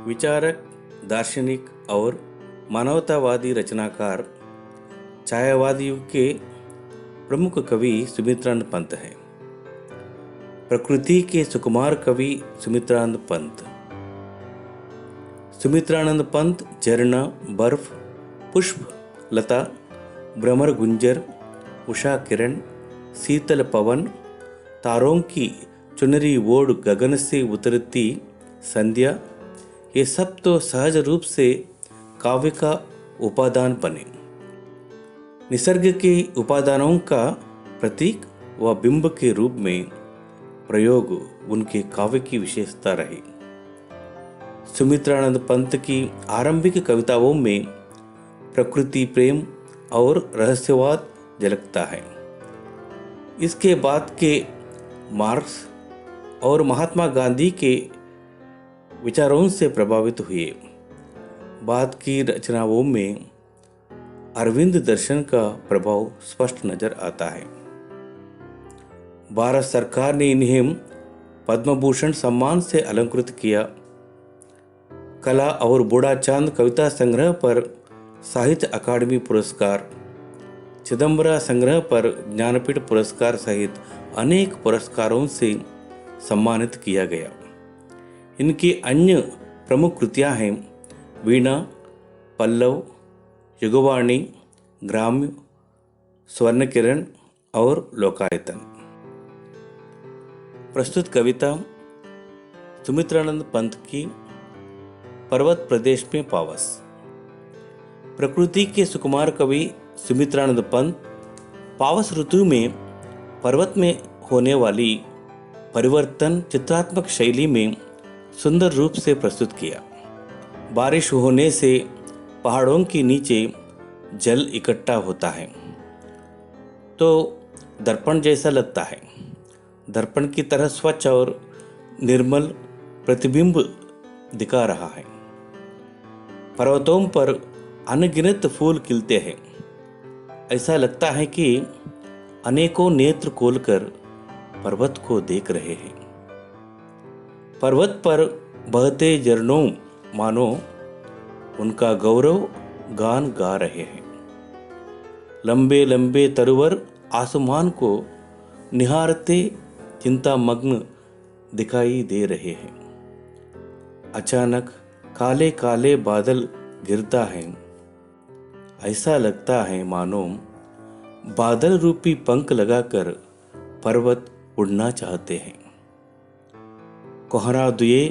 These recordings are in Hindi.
विचारक, दार्शनिक और मानवतावादी रचनाकार छायावादी युग के प्रमुख कवि सुमित्रानंद पंत हैं। प्रकृति के सुकुमार कवि सुमित्रानंद पंत। सुमित्रानंद पंत झरना, बर्फ, पुष्प, लता, भ्रमर गुंजर, उषा किरण, शीतल पवन, तारों की चुनरी ओढ़ गगन से उतरती संध्या, ये सब तो सहज रूप से काव्य का उपादान बने। निसर्ग के उपादानों का प्रतीक व बिंब के रूप में प्रयोग उनके काव्य की विशेषता रही। सुमित्रानंद पंत की आरंभिक कविताओं में प्रकृति प्रेम और रहस्यवाद झलकता है। इसके बाद के मार्क्स और महात्मा गांधी के विचारों से प्रभावित हुए। बाद की रचनाओं में अरविंद दर्शन का प्रभाव स्पष्ट नजर आता है। भारत सरकार ने इन्हें पद्म भूषण सम्मान से अलंकृत किया। कला और बूढ़ा चांद कविता संग्रह पर साहित्य अकादमी पुरस्कार, चिदंबरा संग्रह पर ज्ञानपीठ पुरस्कार सहित अनेक पुरस्कारों से सम्मानित किया गया। इनकी अन्य प्रमुख कृतियां हैं वीणा, पल्लव, युगवाणी, ग्राम्य, स्वर्ण किरण और लोकायतन। प्रस्तुत कविता सुमित्रानंद पंत की पर्वत प्रदेश में पावस। प्रकृति के सुकुमार कवि सुमित्रानंद पंत पावस ऋतु में पर्वत में होने वाली परिवर्तन चित्रात्मक शैली में सुंदर रूप से प्रस्तुत किया। बारिश होने से पहाड़ों के नीचे जल इकट्ठा होता है तो दर्पण जैसा लगता है। दर्पण की तरह स्वच्छ और निर्मल प्रतिबिंब दिखा रहा है। पर्वतों पर अनगिनत फूल खिलते हैं। ऐसा लगता है कि अनेकों नेत्र खोलकर पर्वत को देख रहे हैं। पर्वत पर बहते झरनों मानो उनका गौरव गान गा रहे हैं। लंबे लंबे तरुवर आसमान को निहारते चिंतामग्न दिखाई दे रहे हैं। अचानक काले काले बादल गिरता है। ऐसा लगता है मानो बादल रूपी पंख लगाकर पर्वत उड़ना चाहते हैं। कोहरा दुए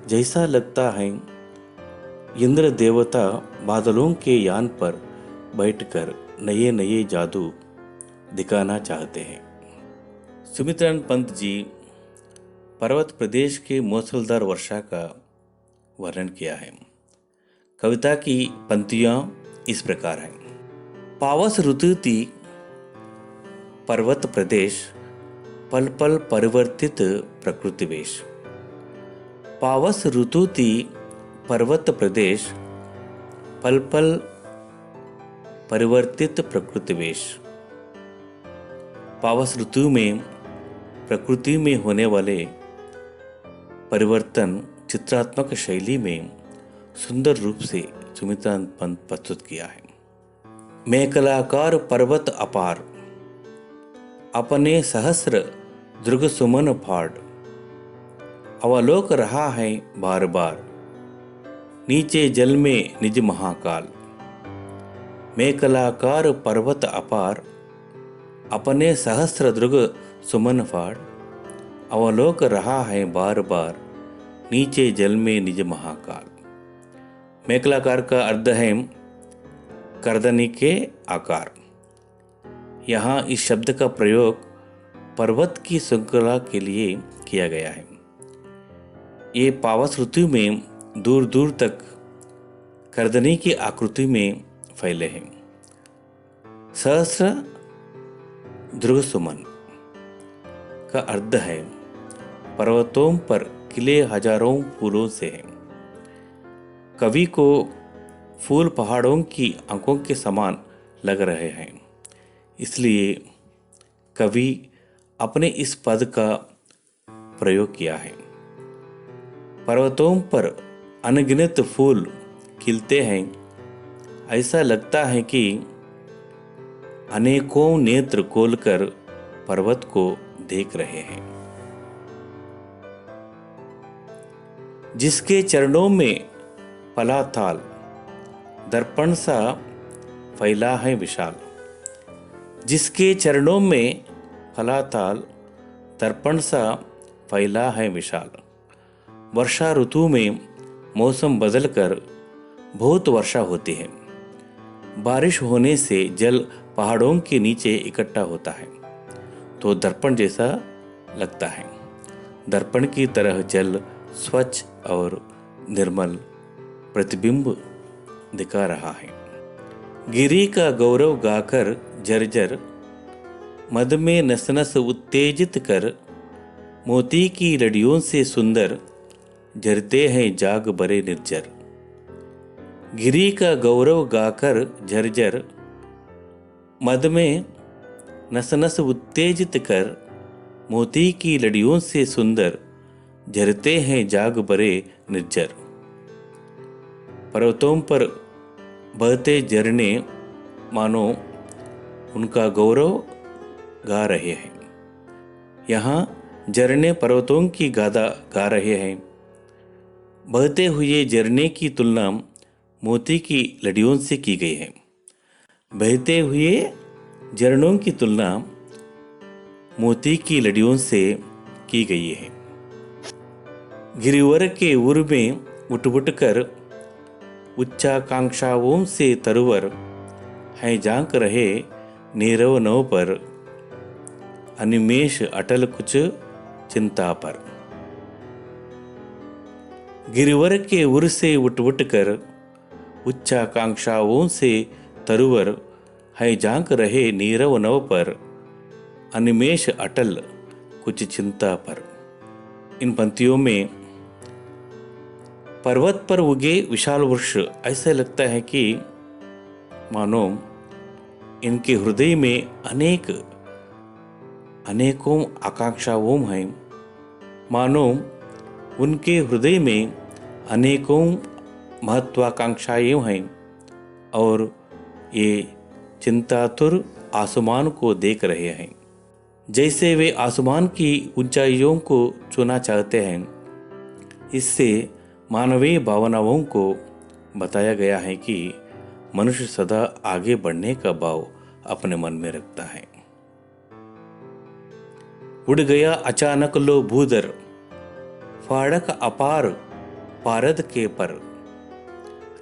जैसा लगता है इंद्र देवता बादलों के यान पर बैठकर नए नए जादू दिखाना चाहते हैं। सुमित्रानंद पंत जी पर्वत प्रदेश के मूसलाधार वर्षा का वर्णन किया है। कविता की पंक्तियां इस प्रकार हैं। पावस ऋतु थी पर्वत प्रदेश, पल पल परिवर्तित प्रकृति वेश। पावस ऋतु थी पर्वत प्रदेश, पल पल परिवर्तित प्रकृति वेश। पावस ऋतु में प्रकृति में होने वाले परिवर्तन चित्रात्मक शैली में सुंदर रूप से सुमित्रानंद पंत प्रस्तुत किया है। मेखलाकार पर्वत अपार, अपने सहस्र दृग सुमन फाड़, अवलोक रहा है बार बार, नीचे जल में निज महाकाल। मेखलाकार पर्वत अपार, अपने सहस्र दृग सुमन फाड़, अवलोक रहा है बार बार, नीचे जल में निज महाकाल। मेखलाकार का अर्थ है करदनी के आकार। यहाँ इस शब्द का प्रयोग पर्वत की श्रृंखला के लिए किया गया है। ये पावस ऋतु में दूर दूर तक करदनी की आकृति में फैले हैं। सहस्र दृग सुमन का अर्थ है पर्वतों पर खिले हजारों फूलों से हैं। कवि को फूल पहाड़ों की आंखों के समान लग रहे हैं, इसलिए कवि अपने इस पद का प्रयोग किया है। पर्वतों पर अनगिनत फूल खिलते हैं, ऐसा लगता है कि अनेकों नेत्र खोलकर पर्वत को देख रहे हैं। जिसके चरणों में पला थाल, दर्पण सा फैला है विशाल। जिसके चरणों में फला थाल, दर्पण सा फैला है विशाल। वर्षा ऋतु में मौसम बदलकर बहुत वर्षा होती है। बारिश होने से जल पहाड़ों के नीचे इकट्ठा होता है तो दर्पण जैसा लगता है। दर्पण की तरह जल स्वच्छ और निर्मल प्रतिबिंब दिखा रहा है। गिरी का गौरव गाकर जर्जर, मद में नस नस उत्तेजित कर, मोती की लड़ियों से सुंदर जरते हैं जाग बरे निर्जर। गिरी का गौरव गाकर झरझर, मद में नस नस उत्तेजित कर, मोती की लड़ियों से सुंदर झरते हैं जाग बरे निर्जर। पर्वतों पर बहते झरने मानो उनका गौरव गा रहे हैं। यहाँ झरने पर्वतों की गाथा गा रहे हैं। बहते हुए झरने की तुलना मोती की लड़ियों से की गई है। बहते हुए झरनों की तुलना मोती की लड़ियों से की गई है। गिरिवर के उर में उठ उठ कर उच्चाकांक्षाओं से तरवर हैं झांक रहे नीरव नव पर, अनिमेष अटल कुछ चिंता पर। गिरिवर के उर से उठ उठ कर उच्चाकांक्षाओं से तरवर है झांक रहे नीरव नव पर, अनिमेष अटल कुछ चिंता पर। इन पंक्तियों में पर्वत पर उगे विशाल वृक्ष ऐसा लगता है कि मानो इनके हृदय में अनेकों आकांक्षाओं हैं। मानो उनके हृदय में अनेकों महत्वाकांक्षाएं हैं और ये चिंतातुर आसमान को देख रहे हैं। जैसे वे आसमान की ऊंचाइयों को छूना चाहते हैं। इससे मानवीय भावनाओं को बताया गया है कि मनुष्य सदा आगे बढ़ने का भाव अपने मन में रखता है। उड़ गया अचानक लो भूधर, फाड़क अपार पारद के पर,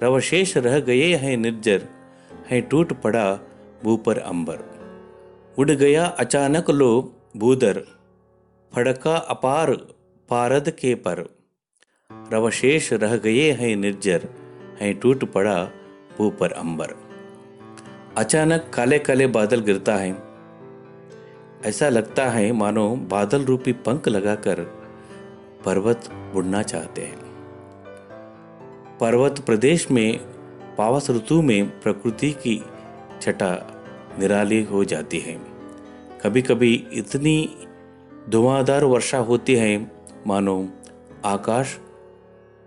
रवशेष रह गए हैं निर्जर, है टूट पड़ा भू पर अंबर। उड़ गया अचानक लो भूधर, फड़का अपार पारद के पर, रवशेष रह गए हैं निर्जर, है टूट पड़ा भू पर अंबर। अचानक काले काले बादल गिरता है। ऐसा लगता है मानो बादल रूपी पंख लगाकर पर्वत उड़ना चाहते हैं। पर्वत प्रदेश में पावस ऋतु में प्रकृति की छटा निराली हो जाती है। कभी कभी इतनी धुआंधार वर्षा होती है मानो आकाश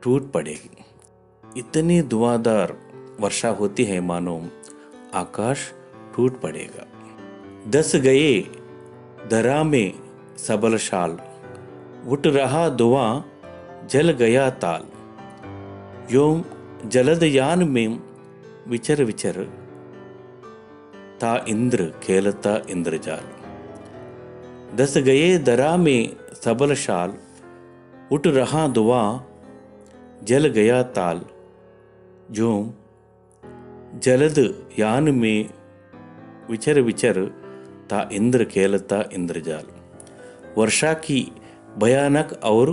टूट पड़ेगी। इतनी धुआंधार वर्षा होती है मानो आकाश टूट पड़ेगा। दस गए धरा में सबल शाल, उठ रहा धुआं जल गया ताल, यों जलद यान में विचर विचर, था इंद्र खेलता इंद्रजाल। दस गए धरा में सबल शाल, उठ रहा धुआं जल गया ताल, यों जलद यान में विचर विचर, था इंद्र खेलता इंद्रजाल। वर्षा की भयानक और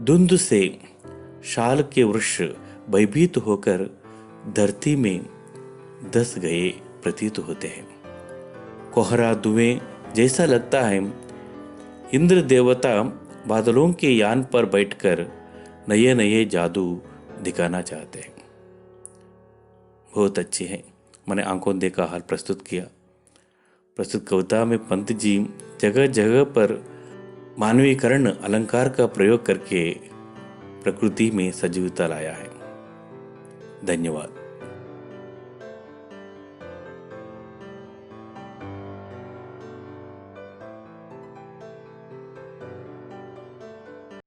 धुंध से शाल के वृक्ष भयभीत होकर धरती में धस गए प्रतीत होते हैं। कोहरा धुएं जैसा लगता है। इंद्र देवता बादलों के यान पर बैठकर नए नए जादू दिखाना चाहते हैं। बहुत अच्छी है। मैंने आंखों देखा हाल प्रस्तुत किया। प्रस्तुत कविता में पंत जी जगह जगह पर मानवीकरण अलंकार का प्रयोग करके प्रकृति में सजीवता लाया है। धन्यवाद।